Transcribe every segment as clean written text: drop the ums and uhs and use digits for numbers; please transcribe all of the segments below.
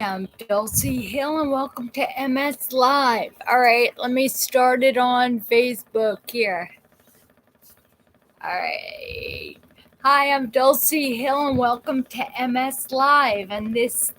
I'm Dulci Hill and welcome to MS Live. All right, let me start it on Facebook here. All right. Hi, I'm Dulci Hill and welcome to MS Live. And this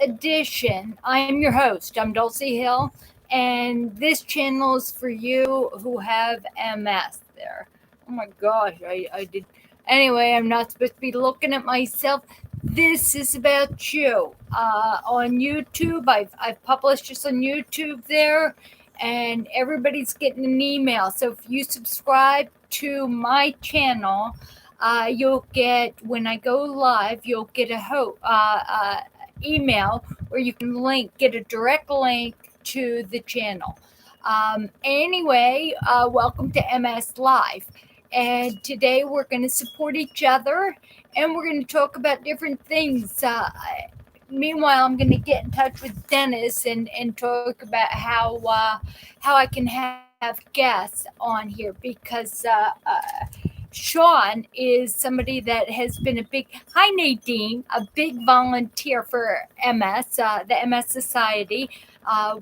edition, I'm your host. I'm Dulci Hill, and this channel is for you who have MS. There. Oh my gosh, I did. Anyway, I'm not supposed to be looking at myself. This is about you. On YouTube, I've published this on YouTube there, and everybody's getting an email. So if you subscribe to my channel, you'll get, when I go live, you'll get a email where you can get a direct link to the channel. Anyway, welcome to MS Live. And today we're going to support each other and we're going to talk about different things. Meanwhile, I'm going to get in touch with Dennis and talk about how I can have guests on here because Sean is somebody that has been hi Nadine, a big volunteer for MS, the MS Society,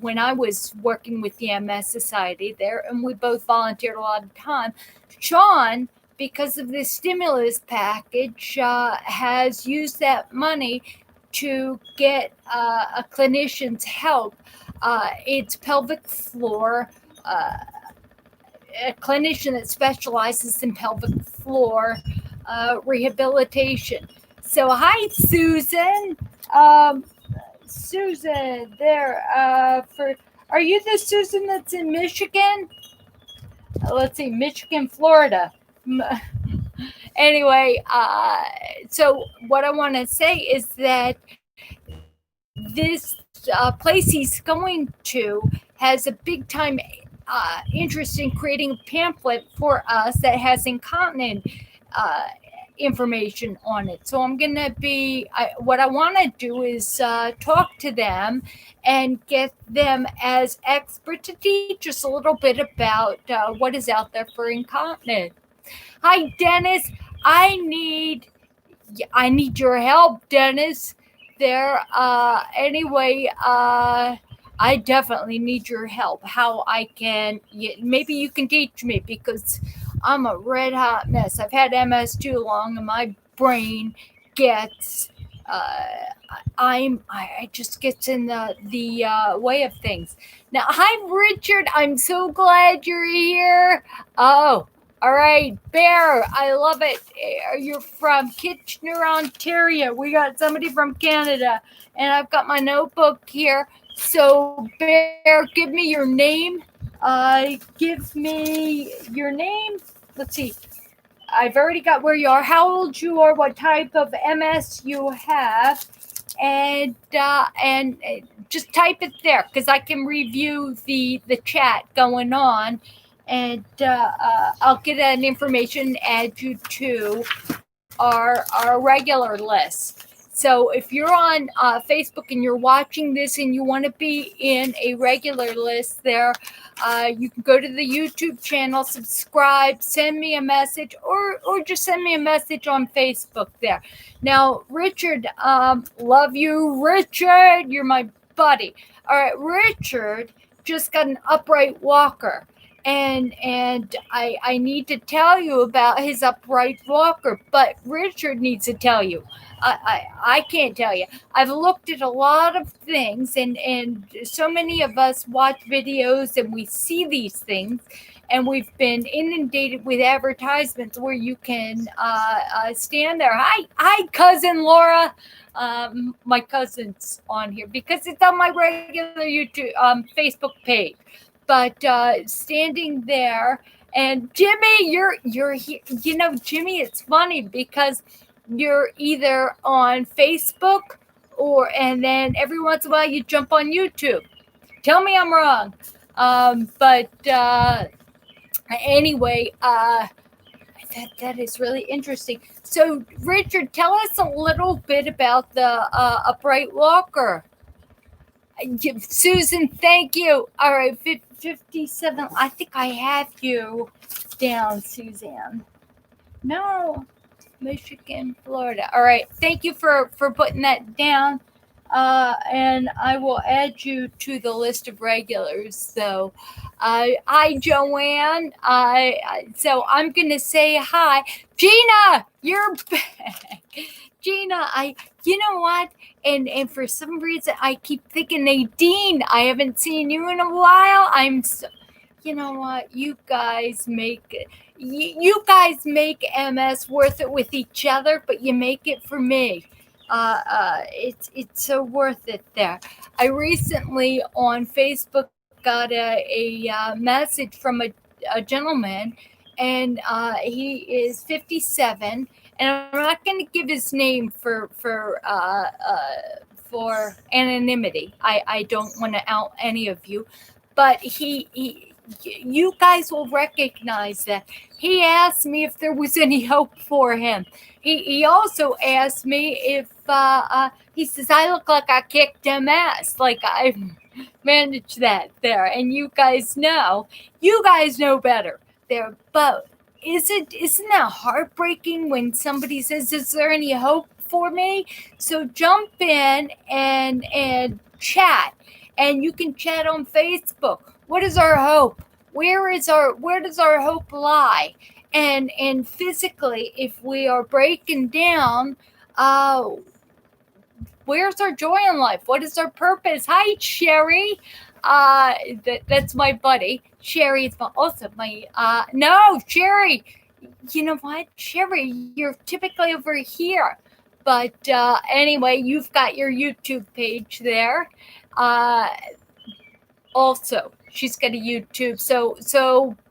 when I was working with the MS Society there, and we both volunteered a lot of time. Sean, because of the stimulus package, has used that money to get a clinician's help. It's pelvic floor, a clinician that specializes in pelvic floor rehabilitation. So, hi, Susan. Susan, there. Are you the Susan that's in Michigan? Let's see, Michigan, Florida. Anyway, so what I want to say is that this place he's going to has a big time interest in creating a pamphlet for us that has incontinent information on it. So I'm going to what I want to do is talk to them and get them as experts to teach us a little bit about what is out there for incontinence. Hi, Dennis. I need your help, Dennis. There. Anyway, I definitely need your help. How I can, maybe you can teach me because I'm a red hot mess. I've had MS too long and my brain gets, I just gets in the way of things. Now, hi, Richard. I'm so glad you're here. Oh, all right, Bear, I love it. You're from Kitchener, Ontario. We got somebody from Canada, and I've got my notebook here. So, Bear, give me your name. Give me your name. Let's see. I've already got where you are, how old you are, what type of MS you have, and just type it there because I can review the chat going on. And I'll get an information, add you to our regular list. So if you're on Facebook and you're watching this and you want to be in a regular list there, you can go to the YouTube channel, subscribe, send me a message, or just send me a message on Facebook there. Now, Richard, love you, Richard. You're my buddy. All right, Richard just got an upright walker. And I need to tell you about his upright walker, but Richard needs to tell you. I can't tell you. I've looked at a lot of things, and so many of us watch videos and we see these things, and we've been inundated with advertisements where you can stand there. Hi, cousin Laura. My cousin's on here because it's on my regular YouTube Facebook page. But standing there, and Jimmy, you're here. You know, Jimmy, it's funny because you're either on Facebook and then every once in a while you jump on YouTube. Tell me I'm wrong. But anyway, that is really interesting. So, Richard, tell us a little bit about the upright walker. Susan, thank you. All right, 57. I think I have you down, Suzanne. No. Michigan, Florida. All right. Thank you for putting that down. And I will add you to the list of regulars. So, hi, Joanne. So I'm gonna say hi, Gina. You're back, Gina. You know what? And for some reason, I keep thinking Nadine. I haven't seen you in a while. You know what? You guys make MS worth it with each other, but you make it for me. It's so worth it there. I recently on Facebook got a message from a gentleman, and he is 57, and I'm not going to give his name for anonymity. I don't want to out any of you, but you guys will recognize that. He asked me if there was any hope for him. He also asked me if he says I look like I kicked MS, like I managed that there, and you guys know better there. But isn't that heartbreaking when somebody says, "Is there any hope for me?" So jump in and chat, and you can chat on Facebook. What is our hope? Where does our hope lie? And physically, if we are breaking down, where's our joy in life? What is our purpose? Hi, Sherry. That's my buddy. Sherry is also my no, Sherry. You know what, Sherry? You're typically over here. But anyway, you've got your YouTube page there. Also, she's got a YouTube, so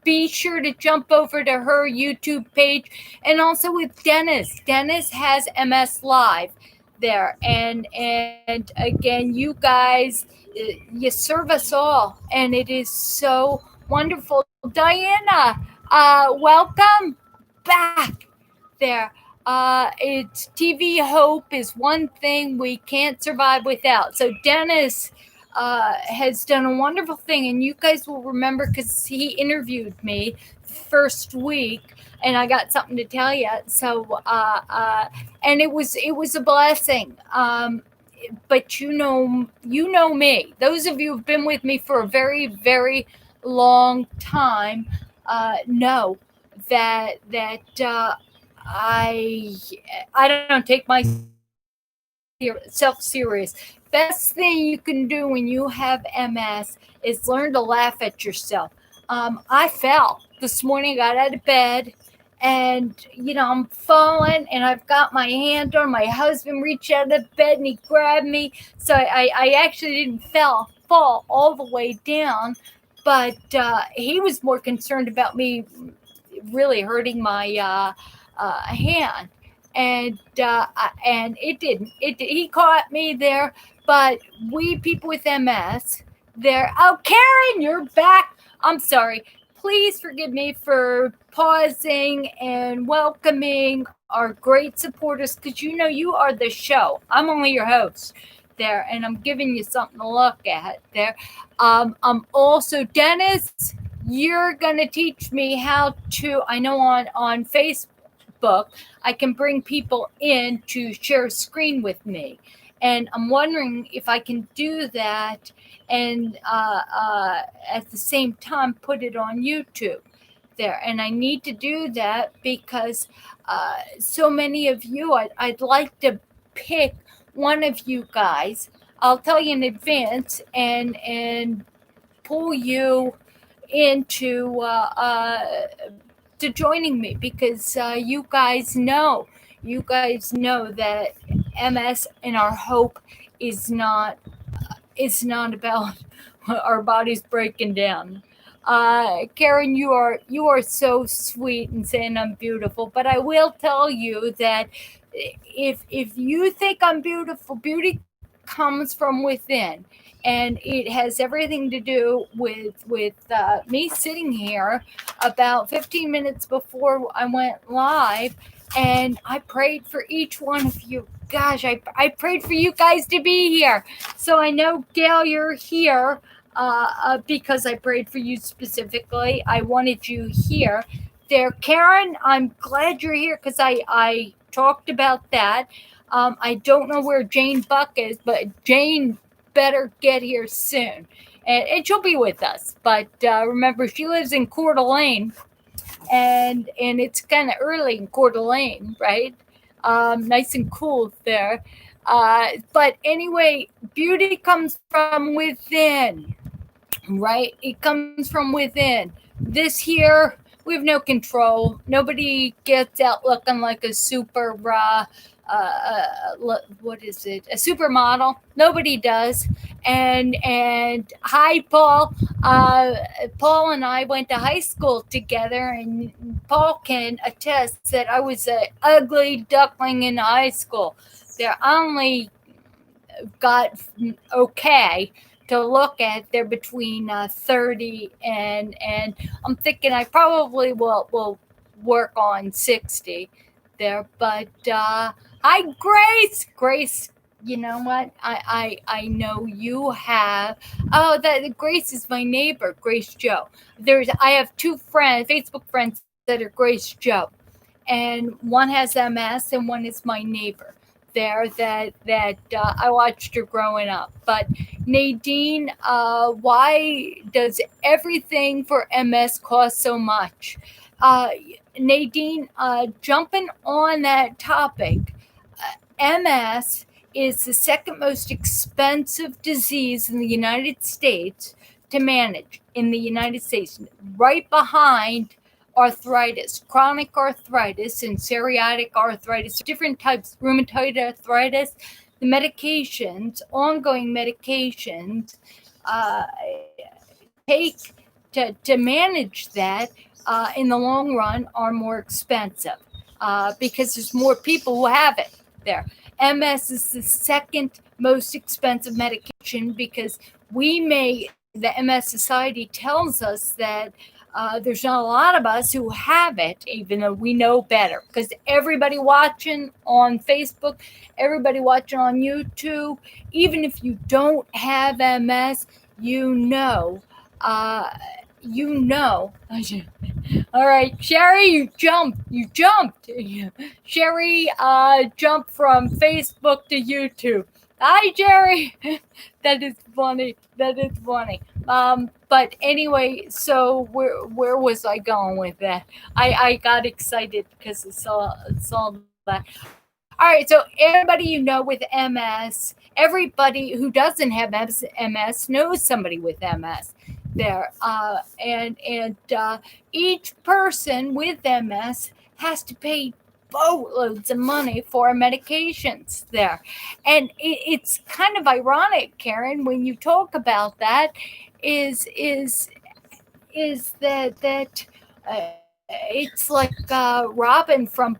be sure to jump over to her YouTube page, and also with Dennis. Dennis has MS Live there, and again, you guys, you serve us all, and it is so wonderful. Diana, welcome back there. It's TV hope is one thing we can't survive without. So Dennis has done a wonderful thing, and you guys will remember because he interviewed me first week, and I got something to tell you. So and it was a blessing. But you know me. Those of you who've been with me for a very, very long time know that I don't take myself serious. Best thing you can do when you have MS is learn to laugh at yourself. I fell this morning. I got out of bed, and I'm falling, and I've got my hand on. My husband reached out of bed and he grabbed me, so I actually didn't fall all the way down, but he was more concerned about me really hurting my hand, and it didn't. He caught me there, but we people with MS there. Oh, Karen, you're back. I'm sorry. Please forgive me for pausing and welcoming our great supporters, because you are the show. I'm only your host there, and I'm giving you something to look at there. I'm also Dennis. You're gonna teach me how to. I know on Facebook I can bring people in to share a screen with me, and I'm wondering if I can do that and at the same time put it on YouTube there. And I need to do that because so many of you, I'd like to pick one of you guys. I'll tell you in advance and pull you into to joining me, because you guys know that MS and our hope is not about our bodies breaking down. Karen, you are so sweet and saying I'm beautiful, but I will tell you that if you think I'm beautiful, beauty comes from within, and it has everything to do with me sitting here about 15 minutes before I went live, and I prayed for each one of you. Gosh, I prayed for you guys to be here. So I know, Gail, you're here because I prayed for you specifically. I wanted you here there. Karen, I'm glad you're here because I talked about that. I don't know where Jane Buck is, but Jane better get here soon. And she'll be with us. But remember, she lives in Coeur d'Alene, and it's kind of early in Coeur d'Alene, right? Nice and cool there. But anyway, beauty comes from within, right? It comes from within. This here, we have no control. Nobody gets out looking like a super, what is it? A supermodel. Nobody does. And hi, Paul. Paul and I went to high school together, and Paul can attest that I was an ugly duckling in high school. There only got okay to look at. They're between 30 and I'm thinking I probably will work on 60 there. But hi, Grace. You know what? I know you have. Oh, that Grace is my neighbor, Grace Joe. I have two Facebook friends that are Grace Joe, and one has MS and one is my neighbor there that I watched her growing up. But Nadine, why does everything for MS cost so much? Nadine, jumping on that topic, MS is the second most expensive disease in the United States to manage in the United States, right behind arthritis, chronic arthritis, and psoriatic arthritis, different types, rheumatoid arthritis. The medications, ongoing medications, take to manage that in the long run are more expensive because there's more people who have it there. MS is the second most expensive medication because the MS Society tells us that there's not a lot of us who have it, even though we know better. Because everybody watching on Facebook, everybody watching on YouTube, even if you don't have MS, you know. All right, Sherry, you jumped. Sherry jumped from Facebook to YouTube. Hi, Jerry. That is funny. But anyway, so where was I going with that? I got excited because it's all that. All right, so everybody you know with MS, everybody who doesn't have MS knows somebody with MS there. And each person with MS has to pay boatloads of money for medications there. And it's kind of ironic, Karen, when you talk about that, is that it's like robbing from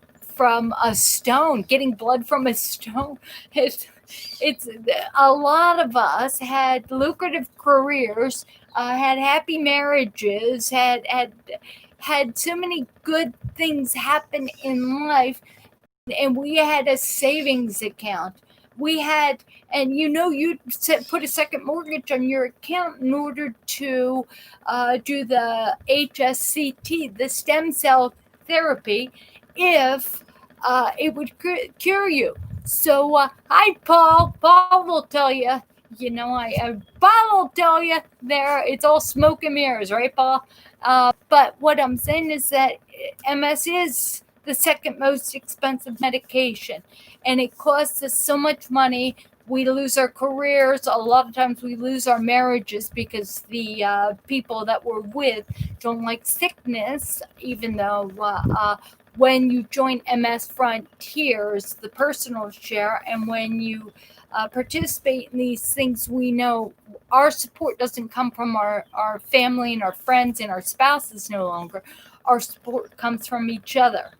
a stone, getting blood from a stone. It's a lot of us had lucrative careers, had happy marriages, had so many good things happen in life, and we had a savings account. We had, and you put a second mortgage on your account in order to do the HSCT, the stem cell therapy, if it would cure you. So, hi, Paul. Paul will tell you. Paul will tell you there. It's all smoke and mirrors, right, Paul? But what I'm saying is that MS is the second most expensive medication, and it costs us so much money. We lose our careers. A lot of times we lose our marriages because the people that we're with don't like sickness, even though when you join MS Frontiers, the personal share, and when you participate in these things, we know our support doesn't come from our family and our friends and our spouses no longer. Our support comes from each other.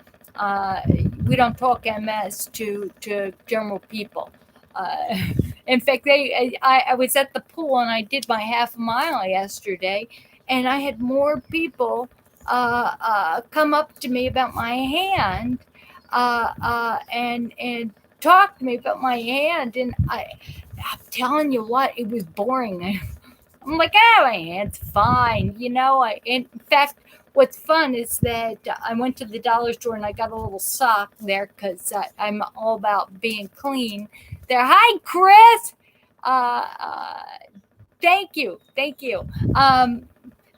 We don't talk MS to general people. In fact, I was at the pool and I did my half mile yesterday, and I had more people come up to me about my hand and talk to me about my hand, and I'm telling you what, it was boring. I'm like, my hand's fine. In fact, what's fun is that I went to the dollar store and I got a little sock there because I'm all about being clean. There, hi Chris. Uh, thank you, thank you.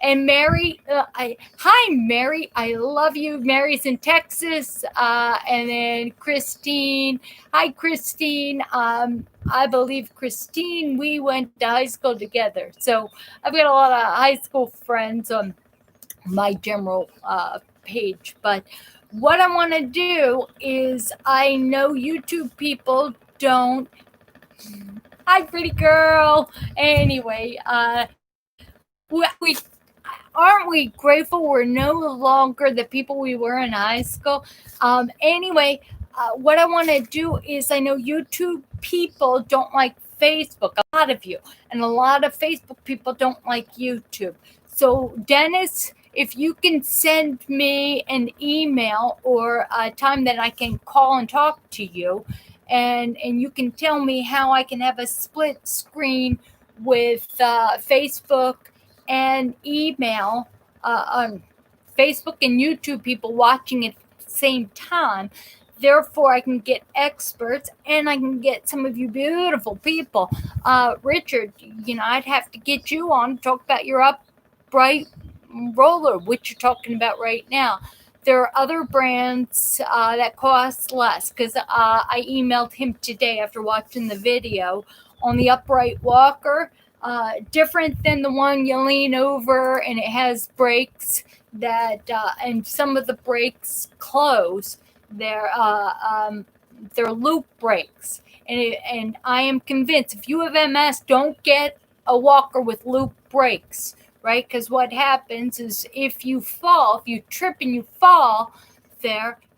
And Mary, hi Mary, I love you. Mary's in Texas, and then Christine. Hi Christine. I believe Christine, we went to high school together, so I've got a lot of high school friends on my general page. But what I want to do is, I know YouTube people don't. Hi, pretty girl. Anyway, we aren't we grateful we're no longer the people we were in high school? Anyway, what I want to do is, I know YouTube people don't like Facebook, a lot of you, and a lot of Facebook people don't like YouTube. So, Dennis, if you can send me an email or a time that I can call and talk to you, and you can tell me how I can have a split screen with Facebook and email on Facebook and YouTube people watching at the same time. Therefore, I can get experts and I can get some of you beautiful people. Richard, I'd have to get you on to talk about your upright roller, which you're talking about right now. There are other brands that cost less, because I emailed him today after watching the video on the upright walker. Different than the one you lean over and it has brakes that, and some of the brakes close. They're loop brakes, and I am convinced if you have MS, don't get a walker with loop brakes, right? Because what happens is, if you trip and you fall,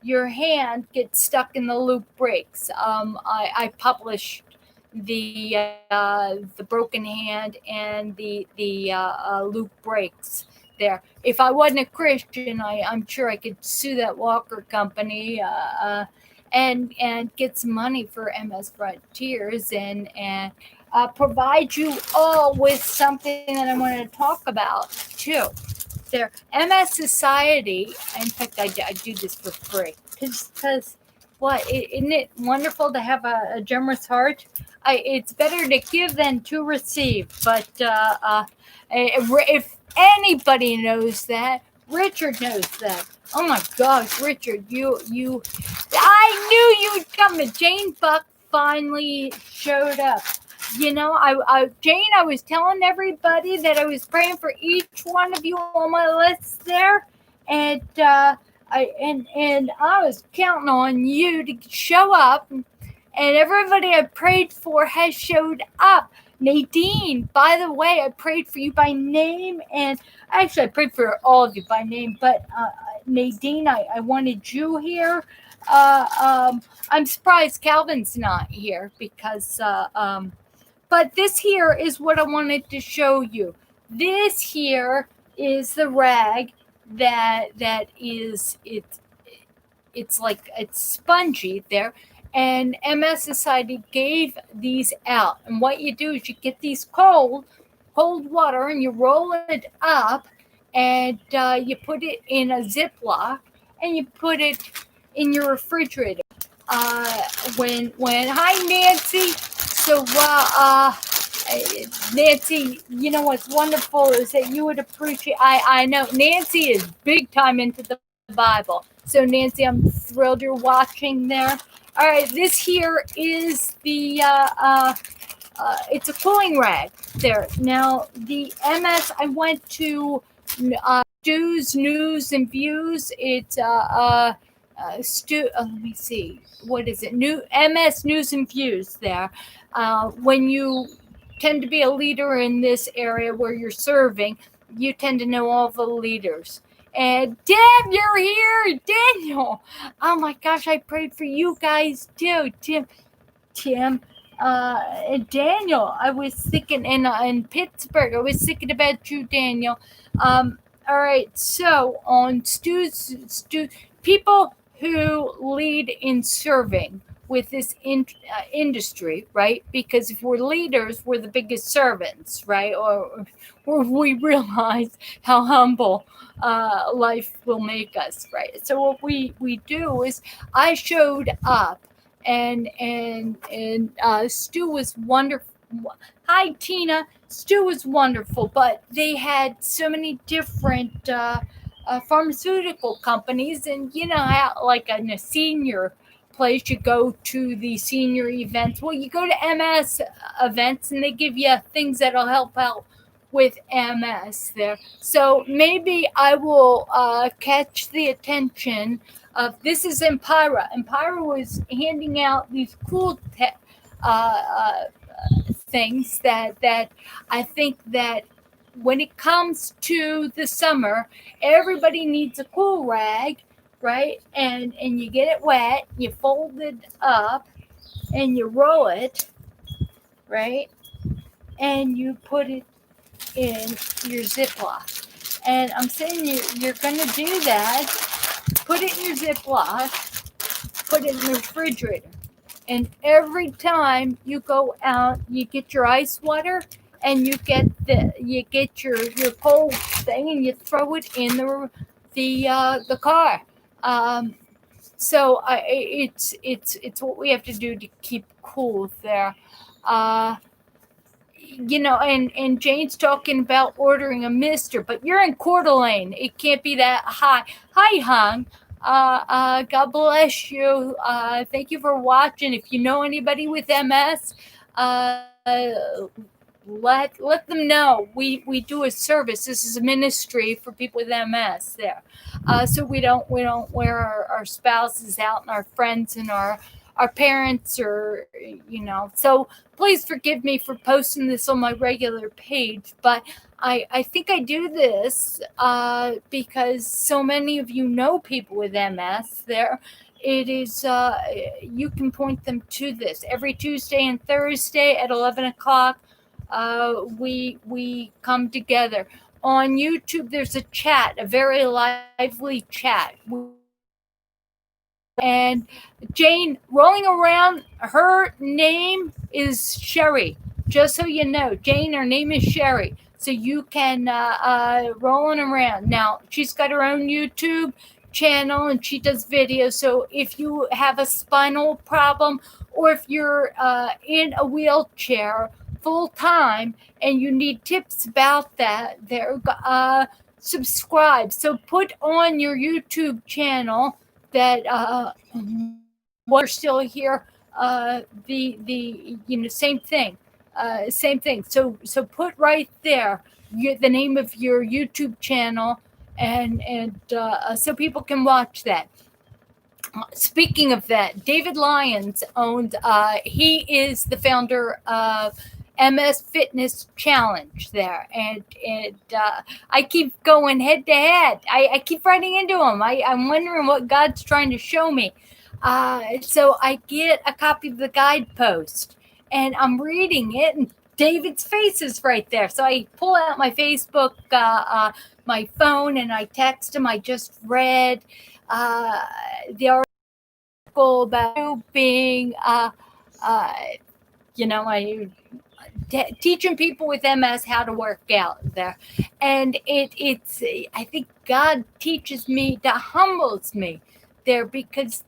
your hand gets stuck in the loop brakes. I published the broken hand and the loop brakes there. If I wasn't a Christian, I'm sure I could sue that walker company and get some money for MS Frontiers and provide you all with something that I want to talk about too. There, MS Society. In fact, I do this for free because what? Isn't it wonderful to have a generous heart? It's better to give than to receive. But if anybody knows that, Richard knows that. Oh my gosh, Richard, you! I knew you'd come. Jane Buck finally showed up. Jane, I was telling everybody that I was praying for each one of you on my list there, and I was counting on you to show up, and everybody I prayed for has showed up. Nadine, by the way, I prayed for you by name, and actually I prayed for all of you by name, but Nadine, I wanted you here. I'm surprised Calvin's not here because, but this here is what I wanted to show you. This here is the rag that is, it's like, it's spongy there. And MS Society gave these out. And what you do is you get these cold water and you roll it up and you put it in a Ziploc and you put it in your refrigerator. Hi Nancy. So Nancy, what's wonderful is that you would appreciate. I know Nancy is big time into the Bible. So Nancy, I'm thrilled you're watching there. All right, this here is the, it's a cooling rag there. Now, the MS, I went to Stu's News and Views. It's, let me see, what is it? MS News and Views there. When you tend to be a leader in this area where you're serving, you tend to know all the leaders. And Deb, you're here. Daniel. Oh my gosh, I prayed for you guys too. Tim, and Daniel. I was thinking in Pittsburgh. I was thinking about you, Daniel. All right. So on Stu, people who lead in serving, with this industry, right? Because if we're leaders, we're the biggest servants, right? Or we realize how humble life will make us, right? So what we do is I showed up, and Stu was wonderful. Hi, Tina. Stu was wonderful, but they had so many different pharmaceutical companies, and you know how, like in a senior place, you go to the senior events. Well, you go to MS events, and they give you things that'll help out with MS there. So maybe I will catch the attention of this is Empira. Empira was handing out these cool things that I think that when it comes to the summer, everybody needs a cool rag, right? And you get it wet, you fold it up, and you roll it, right? And you put it in your Ziploc. And I'm saying you're going to do that. Put it in your Ziploc, put it in the refrigerator. And every time you go out, you get your ice water and you get your cold thing and you throw it in the car. So it's what we have to do to keep cool there. You know, and Jane's talking about ordering a mister, but you're in Coeur d'Alene. It can't be that high. Hi, Hung. God bless you. Thank you for watching. If you know anybody with MS, let them know. We do a service. This is a ministry for people with MS there. So we don't wear our spouses out and our friends and our parents, or you know. So please forgive me for posting this on my regular page, but I think I do this because so many of you know people with MS there. It is you can point them to this every Tuesday and Thursday at 11 o'clock. We come together on YouTube. There's a chat, a very lively chat. And Jane, rolling around, her name is Sherry. Just so you know, Jane, her name is Sherry. So you can rolling around. Now, she's got her own YouTube channel and she does videos. So if you have a spinal problem, or if you're in a wheelchair full time and you need tips about that, there, subscribe. So put on your YouTube channel that we're still here, the you know, same thing. So put right there the name of your YouTube channel, and so people can watch that. Speaking of that, David Lyons owned. He is the founder of MS Fitness Challenge there, and I keep going head to head. I keep running into him. I'm wondering what God's trying to show me. So I get a copy of the guidepost, and I'm reading it, and David's face is right there. So I pull out my Facebook, my phone, and I text him. I just read the article about you being, you know, teaching people with MS how to work out there. And it's I think God teaches me, that humbles me there, because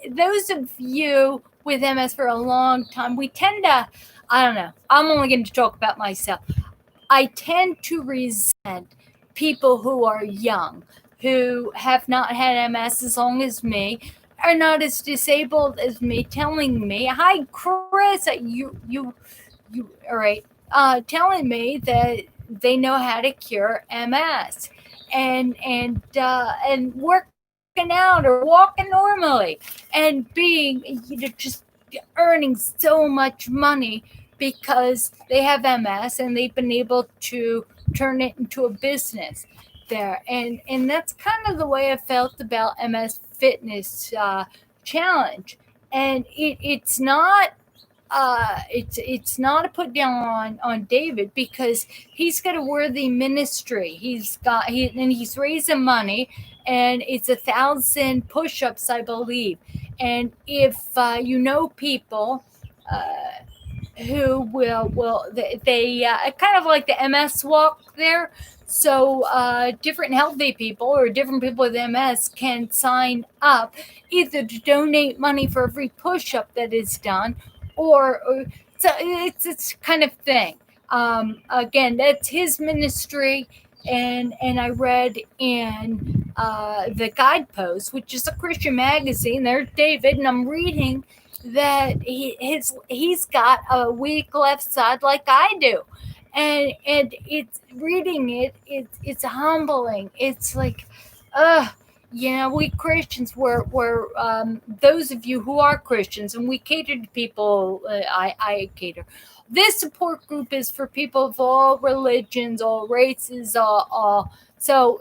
those of you with MS for a long time, we tend to, I don't know, I'm only going to talk about myself. I tend to resent people who are young, who have not had MS as long as me, are not as disabled as me, telling me, hi Chris, you all right, telling me that they know how to cure MS, and working out or walking normally, and being, you know, just earning so much money because they have MS and they've been able to turn it into a business there. And that's kind of the way I felt about MS Fitness Challenge. And it's not it's not a put down on David, because he's got a worthy ministry. He's raising money, and it's 1,000 push-ups, I believe. and if you know people who will they kind of like the MS walk there. So different healthy people or different people with MS can sign up either to donate money for every push-up that is done, or so it's kind of thing. Again, that's his ministry, and I read in the Guidepost, which is a Christian magazine. There's David, and I'm reading that he's got a weak left side like I do, and it's reading it's humbling. It's like, we Christians we're those of you who are Christians and we cater to people. I cater. This support group is for people of all religions, all races, all. So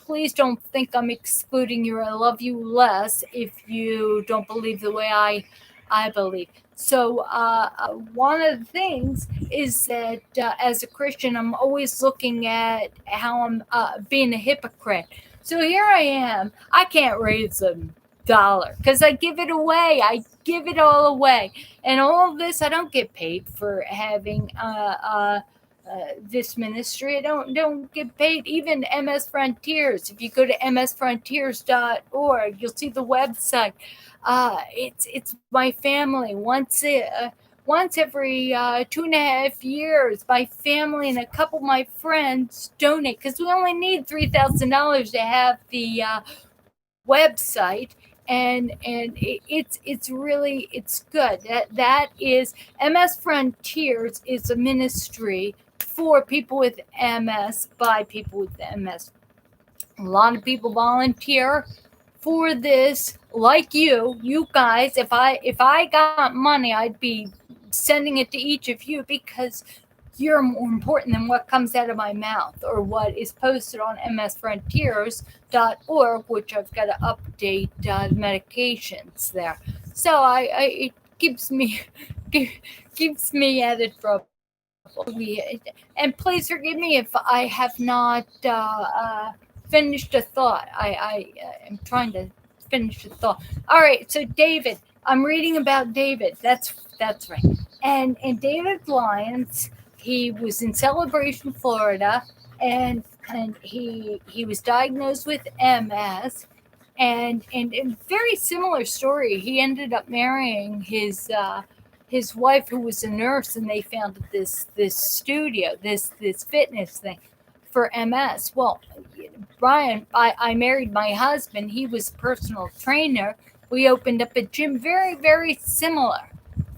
please don't think I'm excluding you. I love you less if you don't believe the way I believe. So one of the things is that as a Christian, I'm always looking at how I'm being a hypocrite. So here I am. I can't raise a dollar because I give it away. I give it all away. And all of this, I don't get paid for having this ministry. I don't get paid. Even MS Frontiers. If you go to msfrontiers.org, you'll see the website. It's my family. Once every 2.5 years, my family and a couple of my friends donate because we only need $3,000 to have the website, and it's really it's good. That is MS Frontiers is a ministry for people with MS by people with MS. A lot of people volunteer for this, like you guys. If I got money, I'd be sending it to each of you because you're more important than what comes out of my mouth or what is posted on msfrontiers.org, which I've got to update the medications there. So it keeps me out of trouble. And please forgive me if I have not finished a thought. I am trying to finish a thought. All right, so David, I'm reading about David. That's right. And David Lyons, he was in Celebration, Florida, and he was diagnosed with MS, and very similar story. He ended up marrying his wife, who was a nurse, and they founded this studio, this fitness thing for MS. Well, Brian, I married my husband. He was a personal trainer. We opened up a gym, very, very similar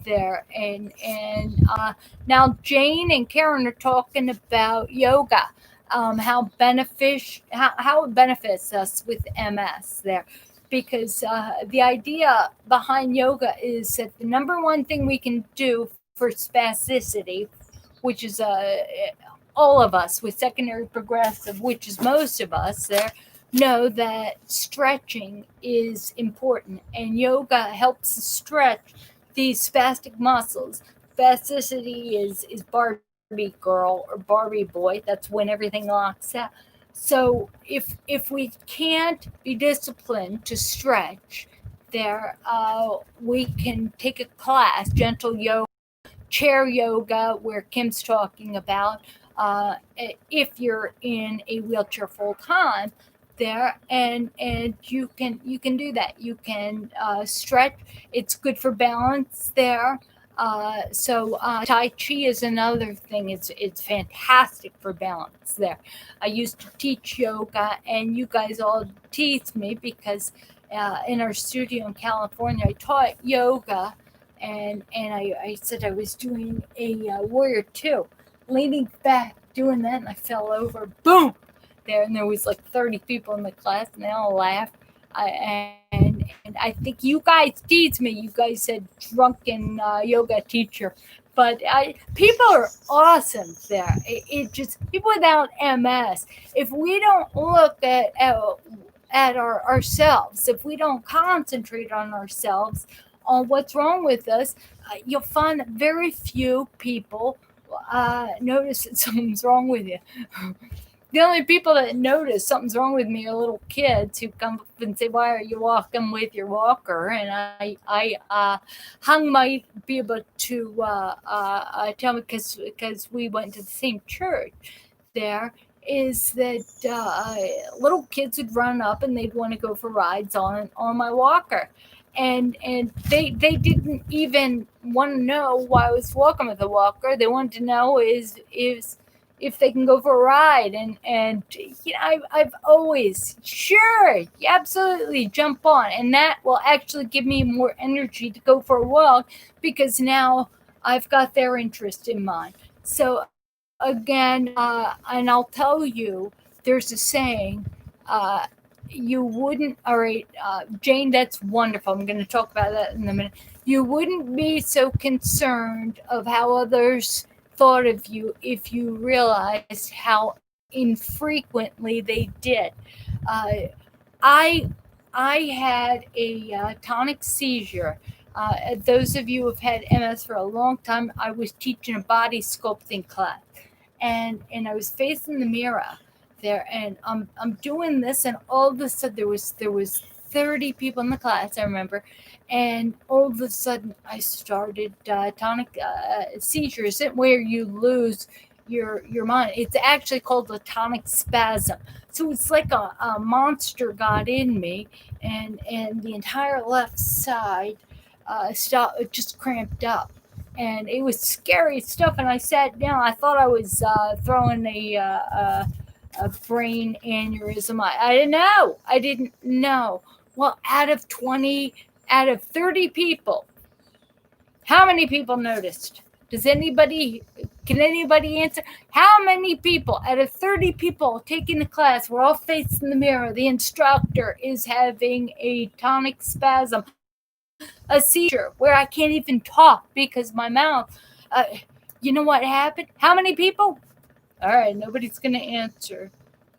there. And now Jane and Karen are talking about yoga, how it benefits us with MS there. Because the idea behind yoga is that the number one thing we can do for spasticity, which is all of us with secondary progressive, which is most of us there, know that stretching is important, and yoga helps stretch these spastic muscles. Spasticity is Barbie girl or Barbie boy. That's when everything locks out. So if we can't be disciplined to stretch there, we can take a class, gentle yoga, chair yoga, where Kim's talking about, if you're in a wheelchair full time there, and you can do that. You can stretch. It's good for balance there. So Tai Chi is another thing. It's fantastic for balance there. I used to teach yoga, and you guys all tease me because in our studio in California, I taught yoga, and I said I was doing a Warrior 2, leaning back, doing that, and I fell over. Boom! There, and there was like 30 people in the class, and they all laughed. And I think you guys teased me. You guys said drunken yoga teacher, but people are awesome there. It just, people without MS. If we don't look at ourselves, if we don't concentrate on ourselves, on what's wrong with us, you'll find that very few people notice that something's wrong with you. the only people that notice something's wrong with me are little kids who come up and say, "Why are you walking with your walker?" And I Hung might be able to tell me because we went to the same church there. Is that little kids would run up and they'd want to go for rides on my walker, and they didn't even want to know why I was walking with a walker. They wanted to know is if they can go for a ride, and I've always, sure, you absolutely jump on, and that will actually give me more energy to go for a walk because now I've got their interest in mind. So again, and I'll tell you, there's a saying, uh, you wouldn't, all right, Jane, that's wonderful. I'm going to talk about that in a minute. You wouldn't be so concerned of how others thought of you if you realized how infrequently they did. Uh, I I had a tonic seizure. Those of you who have had MS for a long time, I was teaching a body sculpting class, and I was facing the mirror there, and I'm doing this, and all of a sudden there was 30 people in the class, I remember, and all of a sudden I started tonic seizures, where you lose your mind. It's actually called a tonic spasm. So it's like a monster got in me, and the entire left side just cramped up, and it was scary stuff. And I sat down. I thought I was throwing a brain aneurysm. I didn't know. I didn't know. Well, out of 30 people, how many people noticed? Can anybody answer? How many people out of 30 people taking the class, we're all facing the mirror, the instructor is having a tonic spasm, a seizure where I can't even talk because my mouth, uh, you know what happened? How many people? All right, nobody's going to answer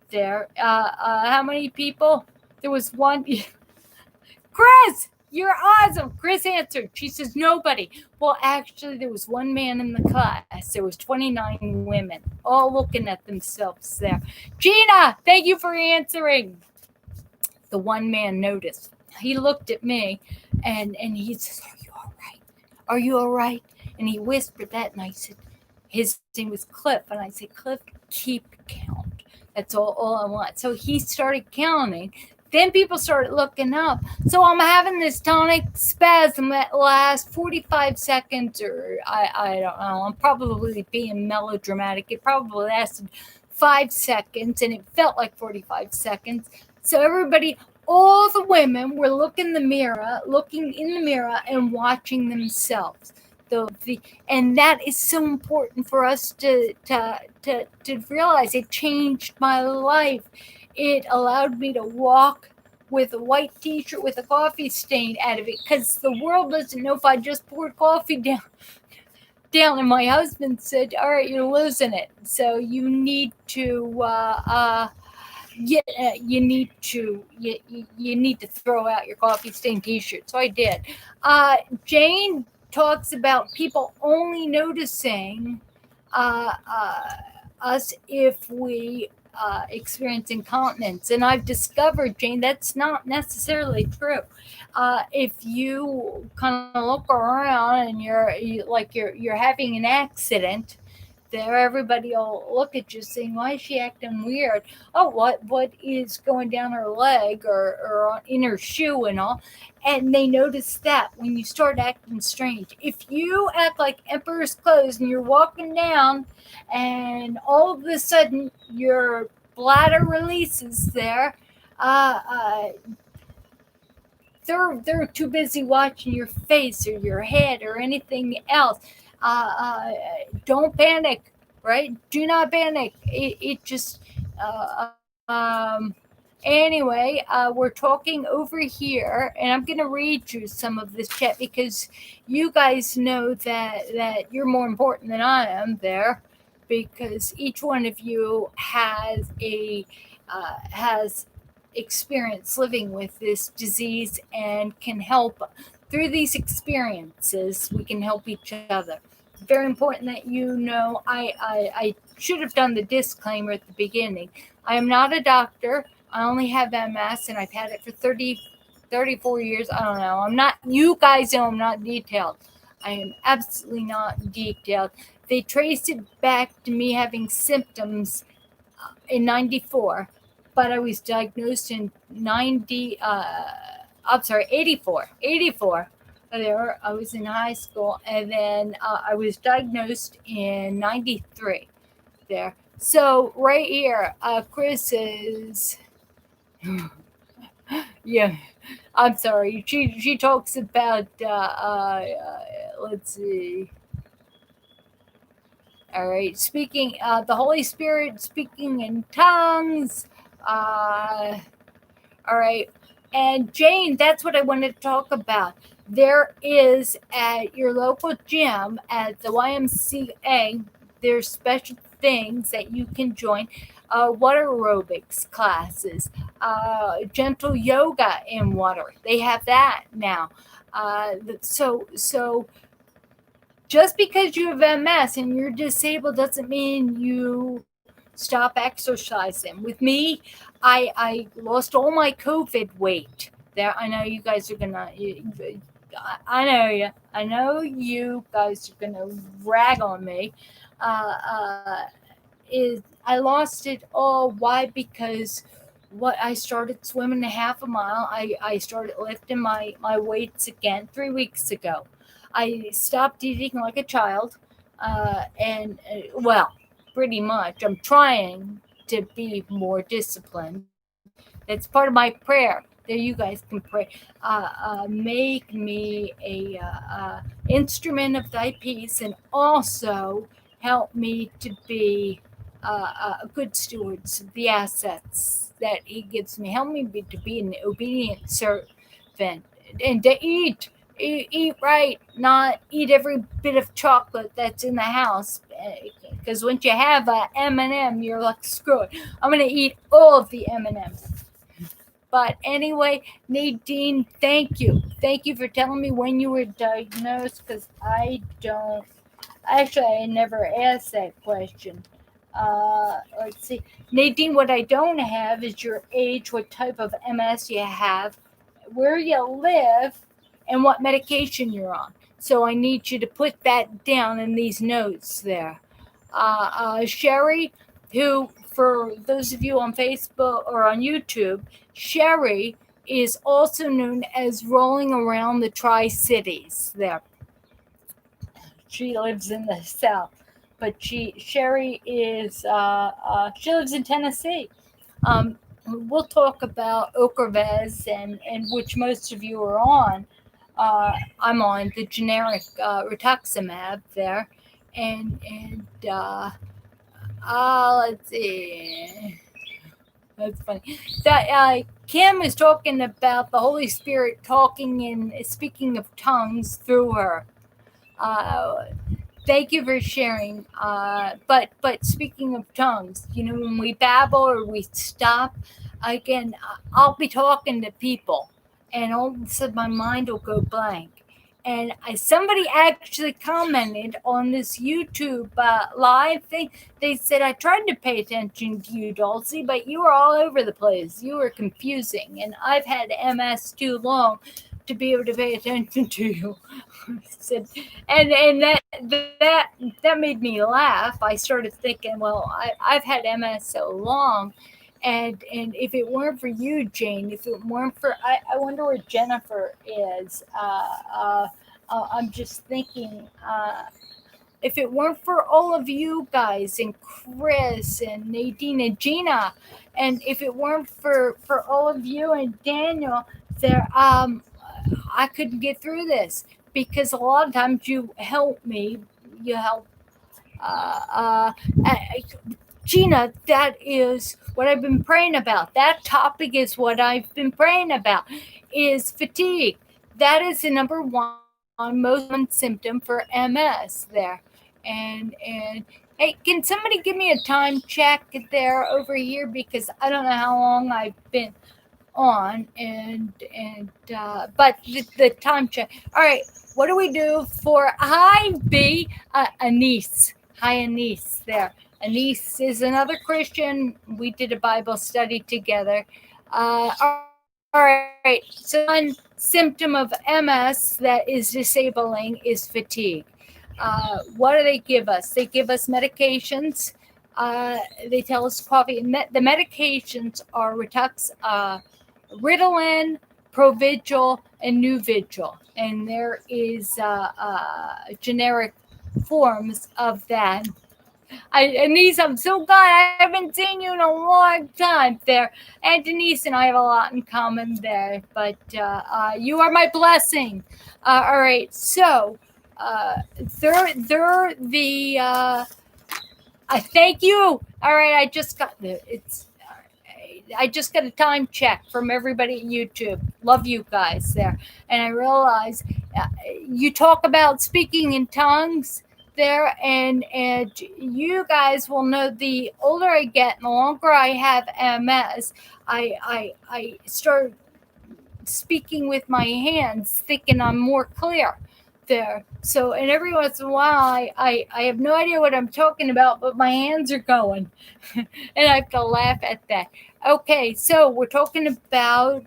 there. How many people? There was one. Chris, you're awesome. Chris answered. She says, nobody. Well, actually, there was one man in the class. There was 29 women, all looking at themselves there. Gina, thank you for answering. The one man noticed. He looked at me, and he says, are you all right? Are you all right? And he whispered that, and I said, his name was Cliff. And I said, Cliff, keep count. That's all I want. So he started counting. Then people started looking up. So I'm having this tonic spasm that lasts 45 seconds, or I don't know. I'm probably being melodramatic. It probably lasted 5 seconds, and it felt like 45 seconds. So everybody, all the women were looking in the mirror and watching themselves. And that is so important for us to realize. It changed my life. It allowed me to walk with a white t-shirt with a coffee stain out of it, because the world doesn't know if I just poured coffee down. And my husband said, all right, you're losing it, so you need to you need to throw out your coffee stained t-shirt. So I did. Jane talks about people only noticing us if we experience incontinence, and I've discovered, Jane, that's not necessarily true. If you kind of look around and you're having an accident, there everybody will look at you saying, why is she acting weird? Oh, what is going down her leg or in her shoe and all? And they notice that when you start acting strange. If you act like emperor's clothes and you're walking down and all of a sudden your bladder releases there, they're too busy watching your face or your head or anything else. Don't panic, right? Do not panic. It just anyway, we're talking over here, and I'm going to read you some of this chat because you guys know that you're more important than I am there, because each one of you has experience living with this disease and can help through these experiences. We can help each other. Very important that you know. I should have done the disclaimer at the beginning. I am not a doctor. I only have MS, and I've had it for 34 years. I don't know. I'm not, you guys know I'm not detailed. I am absolutely not detailed. They traced it back to me having symptoms in 94, but I was diagnosed in 84. There, I was in high school, and then I was diagnosed in 93 there. So right here, Chris is, yeah, I'm sorry. She talks about, let's see. All right, speaking, the Holy Spirit, speaking in tongues. All right. And Jane, that's what I wanted to talk about. There is at your local gym at the YMCA, there's special things that you can join. Water aerobics classes, gentle yoga in water. They have that now. So just because you have MS and you're disabled doesn't mean you stop exercising. With me, I lost all my COVID weight. There, I know you guys are gonna. I know you. I know you guys are gonna rag on me. Uh, uh, is I lost it all. Why? Because what I started swimming a half a mile. I started lifting my weights again 3 weeks ago. I stopped eating like a child, and well, pretty much. I'm trying to be more disciplined. It's part of my prayer. There, you guys can pray. Make me a instrument of Thy peace, and also help me to be a good stewards of the assets that He gives me. Help me to be an obedient servant and to eat right, not eat every bit of chocolate that's in the house. Because once you have a M&M, you're like, screw it. I'm going to eat all of the M&Ms. But anyway, Nadine, thank you. Thank you for telling me when you were diagnosed, because I don't. Actually, I never asked that question. Let's see. Nadine, what I don't have is your age, what type of MS you have, where you live, and what medication you're on. So I need you to put that down in these notes there. Sherry, who, for those of you on Facebook or on YouTube, Sherry is also known as Rolling Around the Tri-Cities there. She lives in the South, but Sherry is, she lives in Tennessee. We'll talk about Ocrevus, and which most of you are on. I'm on the generic rituximab there, and let's see. That's funny. That Kim was talking about the Holy Spirit talking and speaking of tongues through her. Thank you for sharing. But speaking of tongues, when we babble or we stop, again, I'll be talking to people, and all of a sudden my mind will go blank. And somebody actually commented on this YouTube live thing. They said, I tried to pay attention to you, Dulci, but you were all over the place. You were confusing. And I've had MS too long to be able to pay attention to you. Said, and that made me laugh. I started thinking, well, I've had MS so long. And if it weren't for you, Jane, if it weren't for, I wonder where Jennifer is. I'm just thinking, if it weren't for all of you guys and Chris and Nadine and Gina, and if it weren't for all of you and Daniel, there, I couldn't get through this, because a lot of times you help me. You help. Gina, that is what I've been praying about. That topic is what I've been praying about, is fatigue. That is the number one most common symptom for MS there. And hey, can somebody give me a time check there over here, because I don't know how long I've been on, but the time check. All right, what do we do for, hi B, Anise. Hi Anise there. Anise is another Christian. We did a Bible study together. All right. So one symptom of MS that is disabling is fatigue. What do they give us? They give us medications. They tell us coffee. The medications are Ritalin, Provigil, and Nuvigil. And there is generic forms of that. Denise, I'm so glad I haven't seen you in a long time there. And Denise and I have a lot in common there, but you are my blessing. All right, so they're the. I thank you. All right, I just got a time check from everybody at YouTube. Love you guys there, and I realize you talk about speaking in tongues there, and you guys will know the older I get and the longer I have MS, I start speaking with my hands, thinking I'm more clear there. So, and every once in a while, I have no idea what I'm talking about, but my hands are going, and I have to laugh at that. Okay, so we're talking about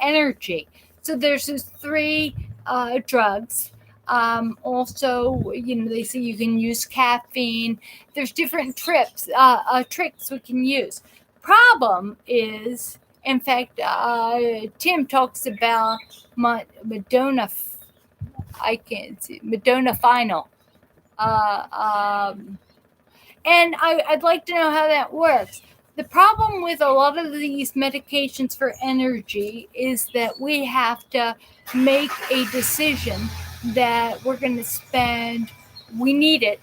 energy. So there's those three drugs. Also, they say you can use caffeine. There's different tricks we can use. Problem is, in fact, Tim talks about Madonna. I can't see Madonna Final. And I'd like to know how that works. The problem with a lot of these medications for energy is that we have to make a decision that we're going to spend, we need it,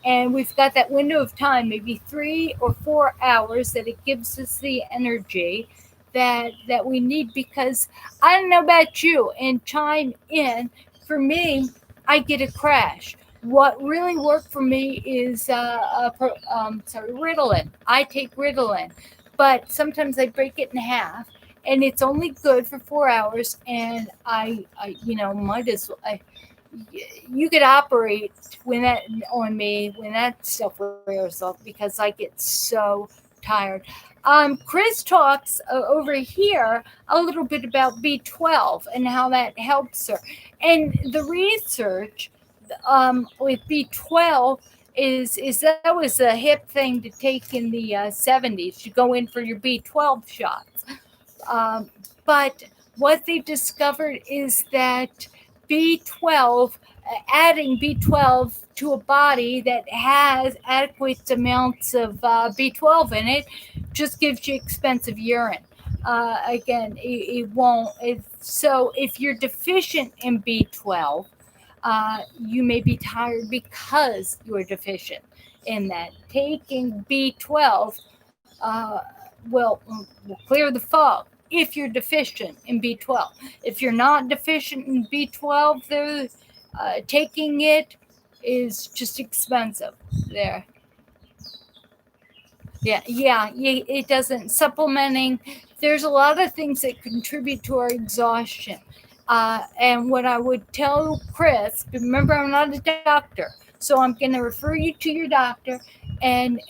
and we've got that window of time, maybe 3 or 4 hours, that it gives us the energy that we need. Because I don't know about you, and chime in, for me, I get a crash. What really worked for me is Ritalin. I take Ritalin, but sometimes I break it in half, and it's only good for 4 hours. And I might as well. You could operate when that on me when that stuff wears off, because I get so tired. Chris talks over here a little bit about B12 and how that helps her, and the research with B12 is that was a hip thing to take in the 70s. You go in for your B12 shots, but what they discovered is that B12, adding B12 to a body that has adequate amounts of B12 in it, just gives you expensive urine. Again, it won't. So if you're deficient in B12, you may be tired because you're deficient in that. Taking B12 will clear the fog if you're deficient in B12. If you're not deficient in B12, taking it is just expensive there. Yeah, it doesn't. Supplementing, there's a lot of things that contribute to our exhaustion. And what I would tell Chris, remember, I'm not a doctor, so I'm going to refer you to your doctor and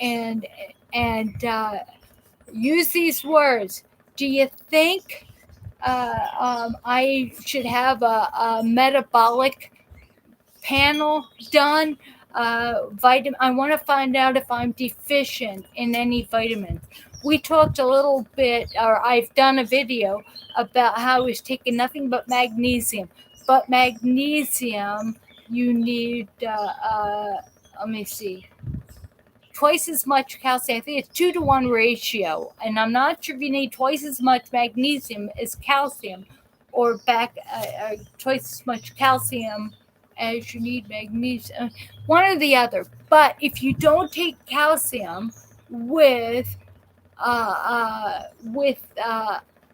use these words. Do you think I should have a metabolic panel done? I want to find out if I'm deficient in any vitamins. We talked a little bit, or I've done a video about how I was taking nothing but magnesium. But magnesium, you need, let me see, twice as much calcium. I think it's 2-to-1 ratio. And I'm not sure if you need twice as much magnesium as calcium, or twice as much calcium as you need magnesium, one or the other. But if you don't take calcium with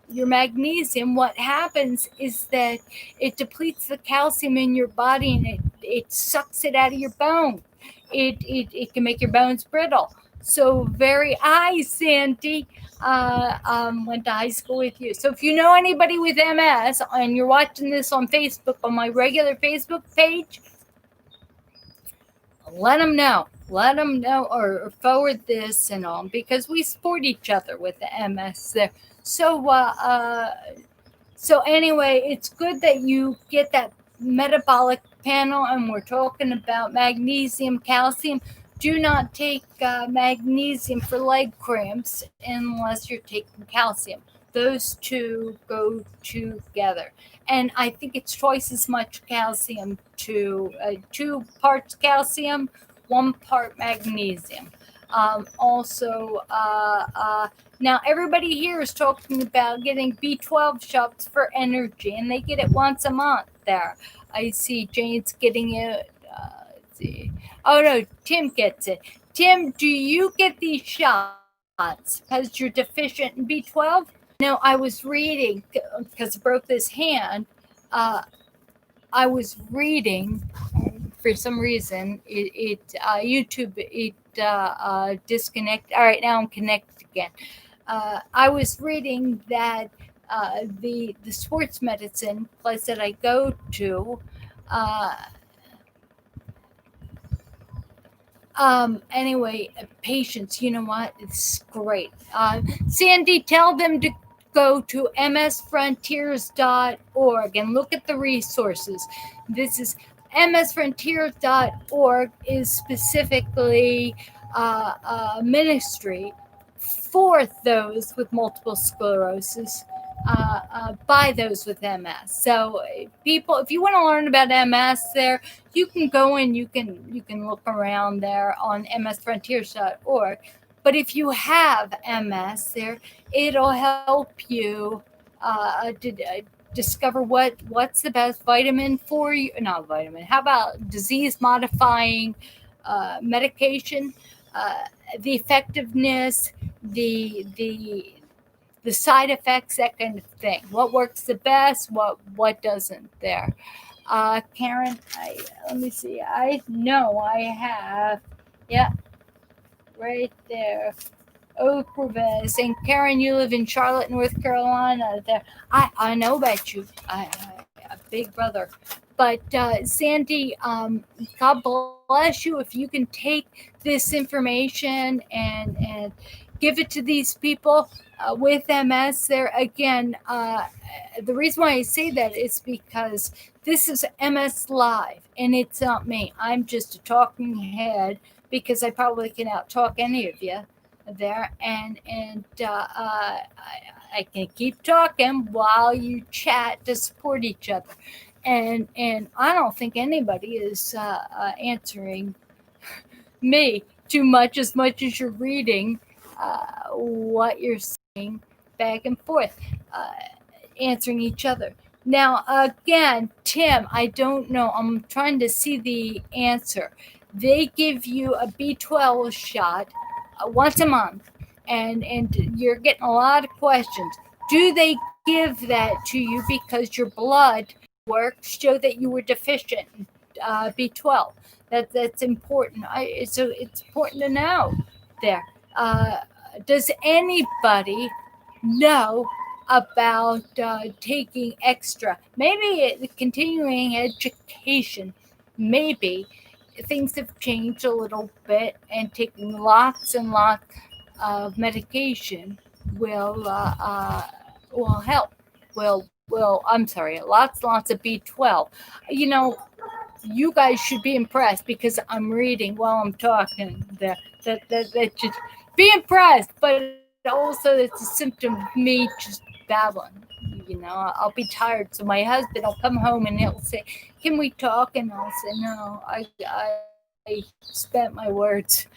your magnesium, what happens is that it depletes the calcium in your body, and it sucks it out of your bone. It can make your bones brittle. So hi, Sandy. Went to high school with you. So if you know anybody with MS and you're watching this on Facebook, on my regular Facebook page, let them know. let them know or forward this and all, because we support each other with the MS there. So, so anyway, it's good that you get that metabolic panel, and we're talking about magnesium, calcium. Do not take magnesium for leg cramps unless you're taking calcium. Those two go together. And I think it's twice as much calcium to 2 parts calcium, 1 part magnesium. Also, now everybody here is talking about getting B12 shots for energy, and they get it once a month there. I see Jane's getting it. Let's see. Oh no, Tim gets it. Tim, do you get these shots because you're deficient in B12? No, I was reading because I broke this hand. Uh, I was reading for some reason YouTube disconnect. All right, now I'm connected again. I was reading that the sports medicine place that I go to. Anyway, patients, you know what? It's great. Sandy, tell them to go to msfrontiers.org and look at the resources. This is msfrontiers.org is specifically a ministry for those with multiple sclerosis, by those with MS. So people, if you want to learn about MS there, you can go and you can look around there on msfrontiers.org. But if you have MS there, it'll help you discover what's the best vitamin for you. Not vitamin. How about disease modifying medication? The effectiveness, the side effects, that kind of thing. What works the best? What doesn't there? Karen, let me see. I know I have. Yeah, right there. Oak River. And Karen, you live in Charlotte, North Carolina. There, I know about you. I a big brother. But Sandy, God bless you if you can take this information and give it to these people with MS. There again, the reason why I say that is because this is MS Live, and it's not me. I'm just a talking head because I probably can out-talk any of you there, and I can keep talking while you chat to support each other. And I don't think anybody is answering me too much as you're reading what you're saying back and forth, answering each other. Now, again, Tim, I don't know. I'm trying to see the answer. They give you a B12 shot once a month, and you're getting a lot of questions. Do they give that to you because your blood work show that you were deficient in B12? That's important. So it's important to know there. Does anybody know about taking extra? Maybe continuing education. Maybe things have changed a little bit, and taking lots and lots of medication will help. I'm sorry, lots of B12. You know, you guys should be impressed because I'm reading while I'm talking. That should be impressed, but also it's a symptom of me just babbling. You know, I'll be tired, so my husband will come home and he'll say, "Can we talk?" And I'll say, "No, I spent my words.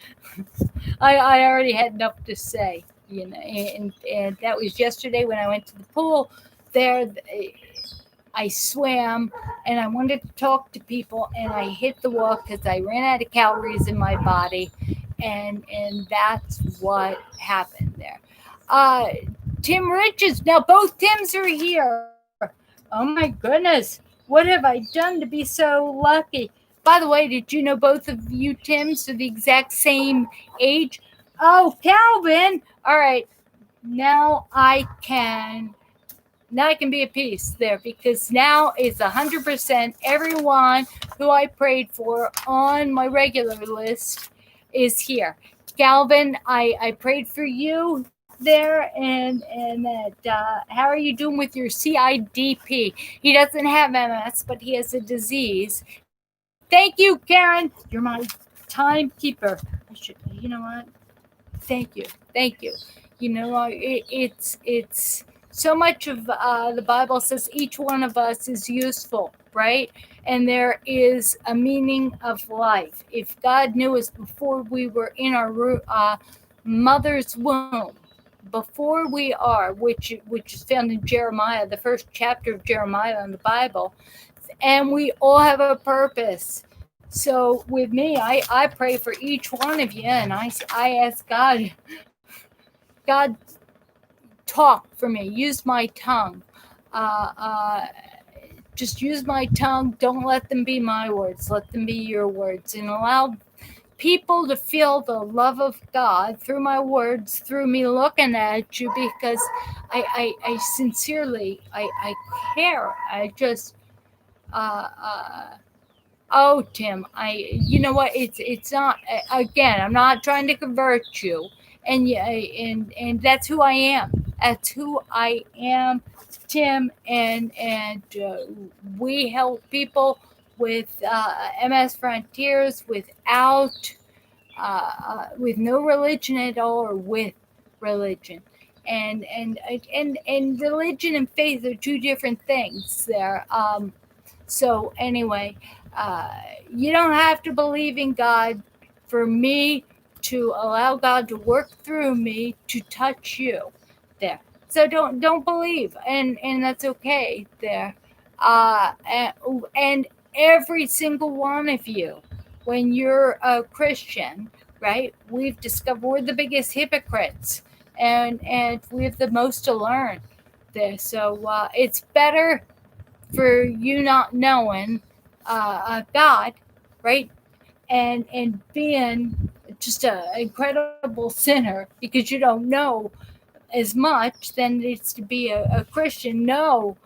I already had enough to say." You know, and that was yesterday when I went to the pool. There, I swam and I wanted to talk to people, and I hit the wall because I ran out of calories in my body, and that's what happened there. Tim Riches, now both Tims are here. Oh my goodness, what have I done to be so lucky? By the way, did you know both of you Tims are the exact same age? Oh, Calvin! All right, now I can be at peace there, because now it's 100% everyone who I prayed for on my regular list is here. Galvin, I prayed for you there, and that how are you doing with your CIDP? He doesn't have MS, but he has a disease. Thank you, Karen. You're my timekeeper. You know what? Thank you, thank you. It's so much of the Bible says each one of us is useful, right? And there is a meaning of life. If God knew us before we were in our mother's womb, before we are, which is found in Jeremiah, the first chapter of Jeremiah in the Bible, and we all have a purpose. So with me, I pray for each one of you, and I ask God, talk for me. Use my tongue. Uh, uh, just use my tongue. Don't let them be my words. Let them be your words, and allow people to feel the love of God through my words, through me looking at you, because I sincerely, I care. I just, oh, Tim, you know what? It's not. Again, I'm not trying to convert you, and yeah, and that's who I am. That's who I am, Tim, and we help people with MS Frontiers without with no religion at all, or with religion. And religion and faith are two different things there. So anyway, uh, you don't have to believe in God for me to allow God to work through me to touch you there. So don't believe, and that's okay there. And every single one of you, when you're a Christian, right? We've discovered we're the biggest hypocrites, and we have the most to learn there. So it's better for you not knowing God, right? And being just an incredible sinner because you don't know as much than it is to be a Christian. Know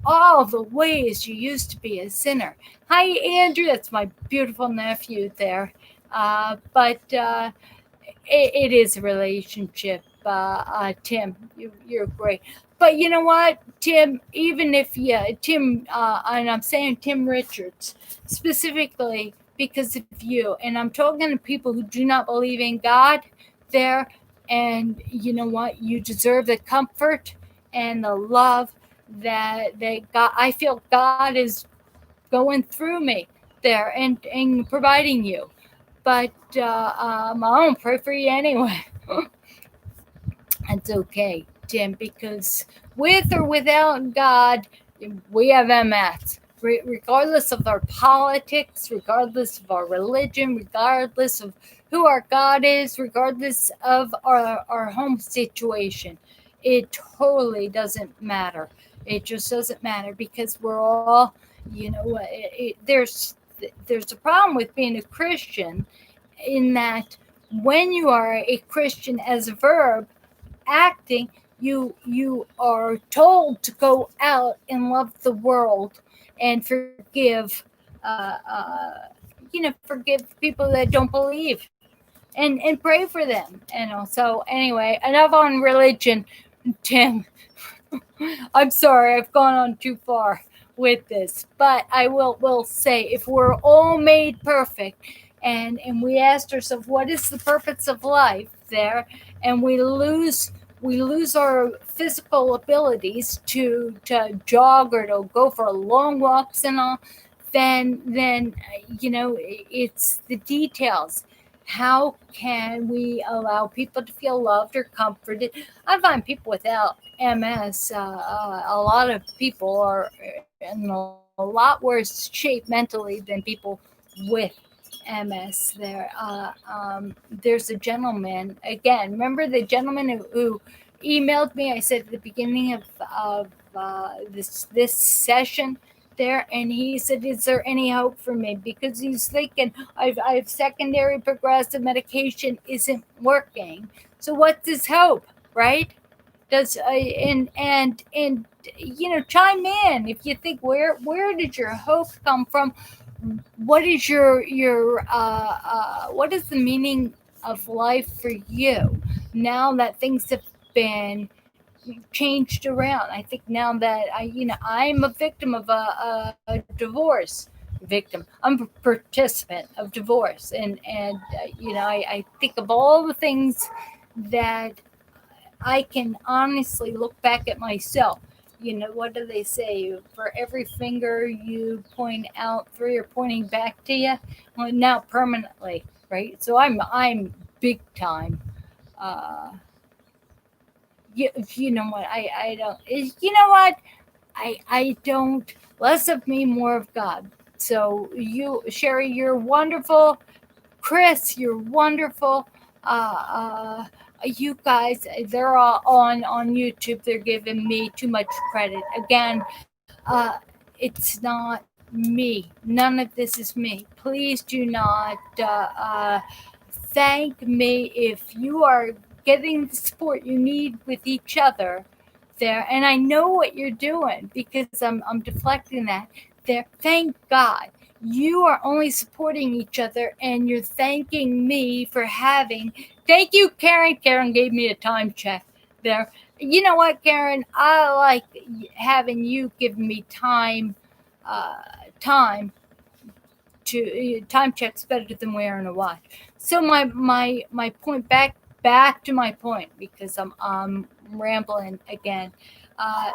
all the ways you used to be a sinner. Hi, Andrew. That's my beautiful nephew there. But it is a relationship, Tim. You're great. But you know what, Tim? Even if Tim, and I'm saying Tim Richards specifically because of you, and I'm talking to people who do not believe in God there, and you know what? You deserve the comfort and the love that God. I feel God is going through me there and providing you. But I won't pray for you anyway. It's okay, Tim, because with or without God, we have MS. Regardless of our politics, regardless of our religion, regardless of who our God is, regardless of our home situation, it totally doesn't matter. It just doesn't matter because we're all, there's a problem with being a Christian in that when you are a Christian as a verb, acting, you are told to go out and love the world and forgive forgive people that don't believe and pray for them. And also anyway, enough on religion, Tim. I'm sorry, I've gone on too far with this, but I will say if we're all made perfect and we asked ourselves what is the purpose of life there, and we lose our physical abilities to jog or to go for long walks and all, then it's the details. How can we allow people to feel loved or comforted? I find people without MS, a lot of people are in a lot worse shape mentally than people with MS. There's a gentleman, again, remember the gentleman who emailed me, I said at the beginning of this session there, and he said, is there any hope for me? Because he's thinking, I've secondary progressive medication isn't working. So what's his hope, right? Does and chime in if you think where did your hope come from? what is what is the meaning of life for you now that things have been changed around? I think now that I'm a victim of a divorce victim. I'm a participant of divorce, and I think of all the things that I can honestly look back at myself. What do they say? For every finger you point out, three are pointing back to you. Well, now permanently, right? So I'm big time. Uh, you know what? I don't. You know what? I don't. Less of me, more of God. So Sherry, you're wonderful. Chris, you're wonderful. You guys, they're all on YouTube. They're giving me too much credit. Again, it's not me. None of this is me. Please do not thank me if you are getting the support you need with each other there. And I know what you're doing because I'm deflecting that there. Thank God you are only supporting each other, and you're thanking me for having. Thank you, Karen. Karen gave me a time check there. You know what, Karen? I like having you give me time. Time time checks better than wearing a watch. So my point back to my point, because I'm rambling again.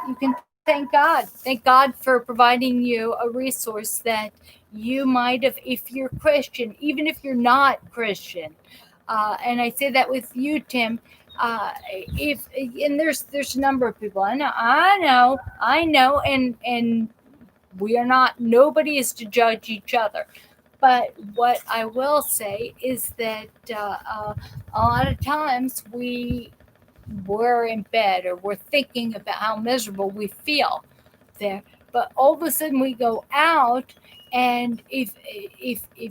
You can thank God. Thank God for providing you a resource that you might have, if you're Christian, even if you're not Christian. And I say that with you, Tim. If and there's a number of people. I know, and we are not. Nobody is to judge each other. But what I will say is that a lot of times we're in bed or we're thinking about how miserable we feel there. But all of a sudden we go out, and if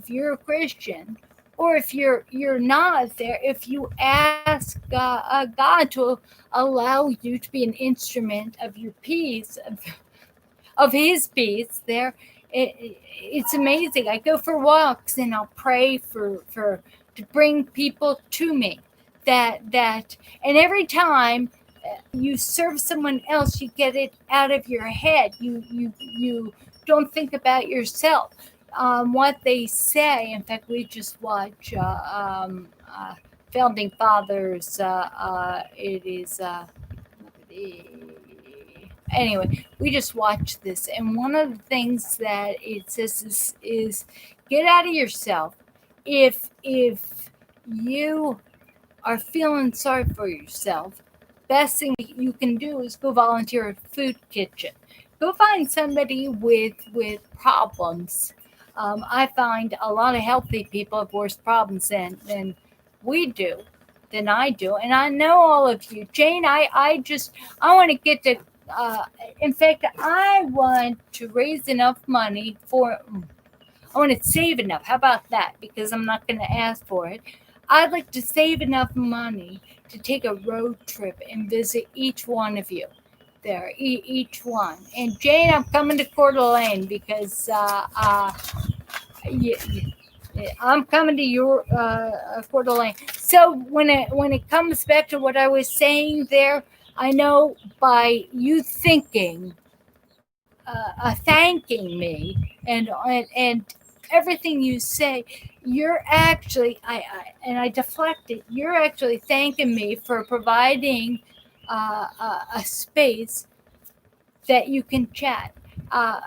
you're a Christian, or if you're not there, if you ask God to allow you to be an instrument of your peace, of His peace, there, it's amazing. I go for walks and I'll pray for to bring people to me. And every time you serve someone else, you get it out of your head. You don't think about yourself. What they say. In fact, we just watch Founding Fathers. It is. Anyway, we just watched this, and one of the things that it says is get out of yourself. If you are feeling sorry for yourself, best thing you can do is go volunteer at a food kitchen. Go find somebody with problems. I find a lot of healthy people have worse problems than we do, than I do, and I know all of you. Jane, I want to get to. In fact, I want to raise enough money for. I want to save enough. How about that? Because I'm not going to ask for it. I'd like to save enough money to take a road trip and visit each one of you there, each one. And Jane, I'm coming to Coeur d'Alene because I'm coming to your Coeur d'Alene. So when it comes back to what I was saying there, I know by you thinking, thanking me, and everything you say, you're actually I deflect it. You're actually thanking me for providing a space that you can chat. Uh,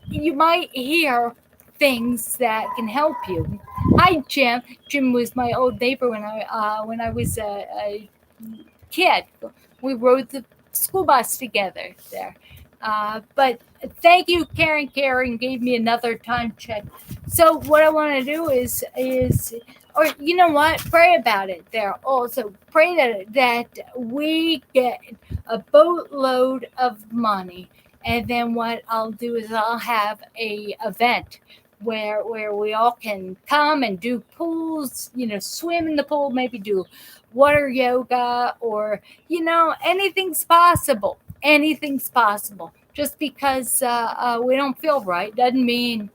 you might hear things that can help you. Hi, Jim. Jim was my old neighbor when I was a kid. We rode the school bus together there. But thank you, Karen. Karen gave me another time check. So what I want to do is, or you know what? Pray about it there. Also, pray that we get a boatload of money, and then what I'll do is I'll have a event where we all can come and do pools. Swim in the pool, maybe do water yoga, or anything's possible. Anything's possible. Just because we don't feel right doesn't mean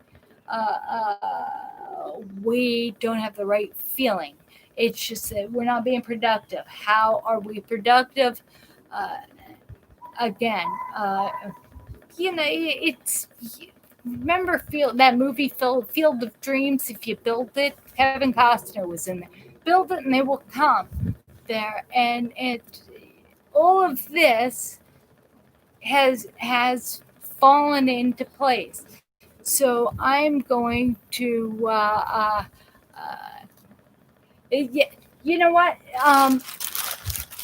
we don't have the right feeling. It's just that we're not being productive. How are we productive? Uh, again, it's remember that movie Field of Dreams. If you build it, Kevin Costner was in there. Build it, and they will come there. And all of this has fallen into place. So I'm going to. You know what,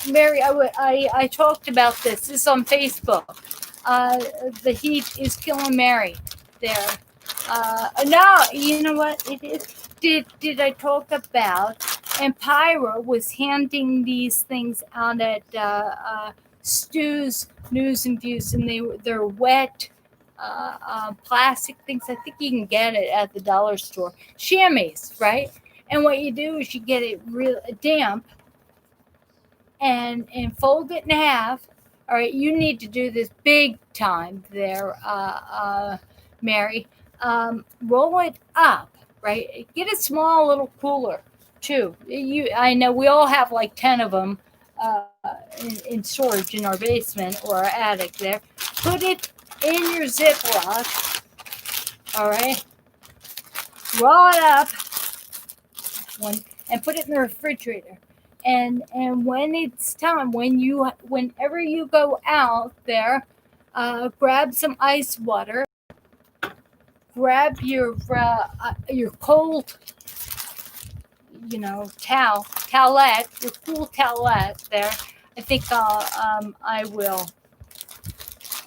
Mary? I talked about this. This is on Facebook. The heat is killing Mary. There. No, you know what it is. Did I talk about? And Pyra was handing these things out at Stu's News and Views, and they're wet plastic things. I think you can get it at the dollar store. Chamois, right? And what you do is you get it real damp and fold it in half. All right, you need to do this big time there, Mary. Roll it up, right? Get a small little cooler too. I know we all have like 10 of them in storage in our basement or our attic there. Put it in your Ziploc, all right? Roll it up and put it in the refrigerator. And when it's time, whenever you go out there, grab some ice water. Grab your cold, towelette, your cool towelette there. I think I will.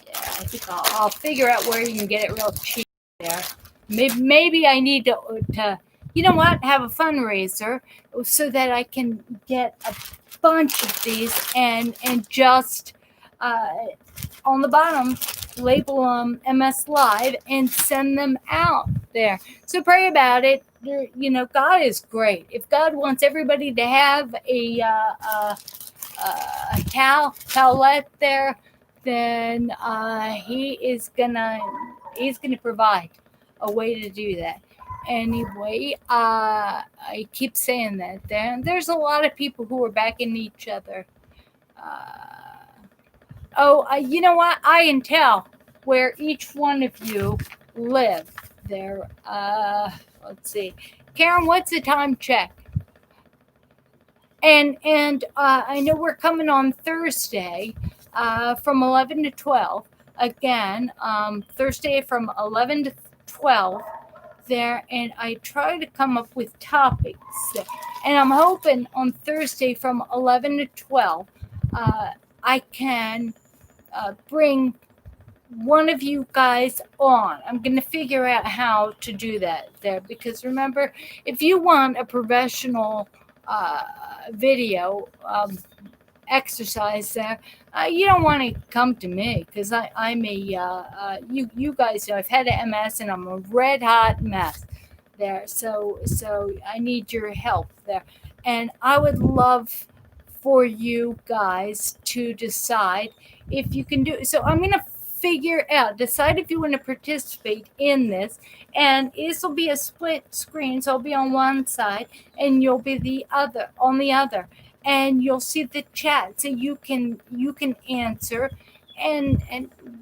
Yeah, I think I'll figure out where you can get it real cheap there. Maybe I need to you know what, have a fundraiser so that I can get a bunch of these and just on the bottom label them MS Live and send them out there. So pray about it. God is great. If God wants everybody to have a towelette there, then he's gonna provide a way to do that. Anyway, I keep saying that there's a lot of people who are backing each other. You know what? I can tell where each one of you live there. Let's see. Karen, what's the time check? And I know we're coming on Thursday from 11 to 12. Again, Thursday from 11 to 12 there. And I try to come up with topics. And I'm hoping on Thursday from 11 to 12, I can bring one of you guys on. I'm going to figure out how to do that there, because remember, if you want a professional video exercise there, you don't want to come to me, because I'm a you guys know I've had an MS and I'm a red hot mess there, so I need your help there, and I would love for you guys to decide if you can do it. So I'm going to decide if you want to participate in this, and this will be a split screen, so I'll be on one side and you'll be on the other, and you'll see the chat, so you can answer, and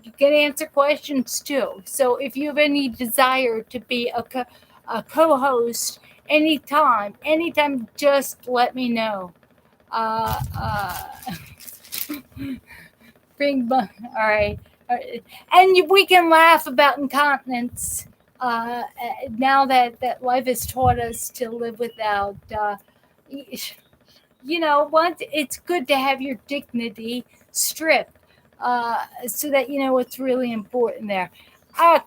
you can answer questions too. So if you have any desire to be a co-host anytime, just let me know. All right. And we can laugh about incontinence now that life has taught us to live without. Once it's good to have your dignity stripped, so that you know what's really important there.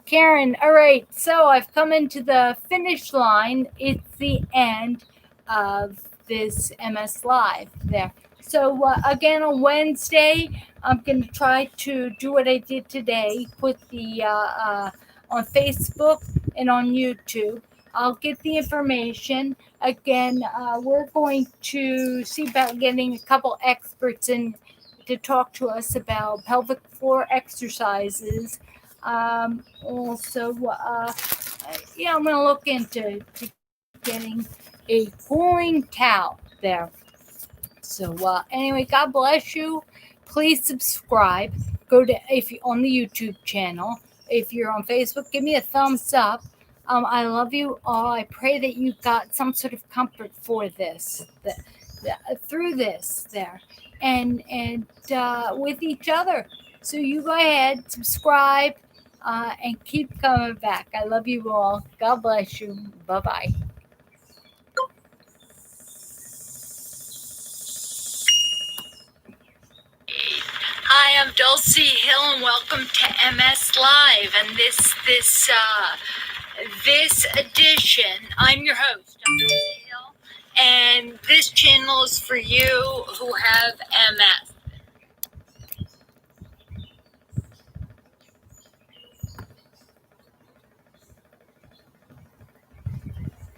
Karen, all right. So I've come into the finish line. It's the end of this MS Live there. So again, on Wednesday, I'm going to try to do what I did today, put the on Facebook and on YouTube. I'll get the information. Again, we're going to see about getting a couple experts in to talk to us about pelvic floor exercises. Also, I'm going to look into getting a cooling towel there. So anyway, God bless you. Please subscribe. Go to if you on the YouTube channel. If you're on Facebook, give me a thumbs up. I love you all. I pray that you got some sort of comfort for this, through this there, and with each other. So you go ahead, subscribe, and keep coming back. I love you all. God bless you. Bye bye. Hi, I'm Dulci Hill, and welcome to MS Live. And this edition, I'm your host. I'm Dulci Hill, and this channel is for you who have MS.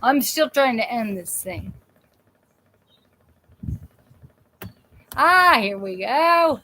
I'm still trying to end this thing. Here we go.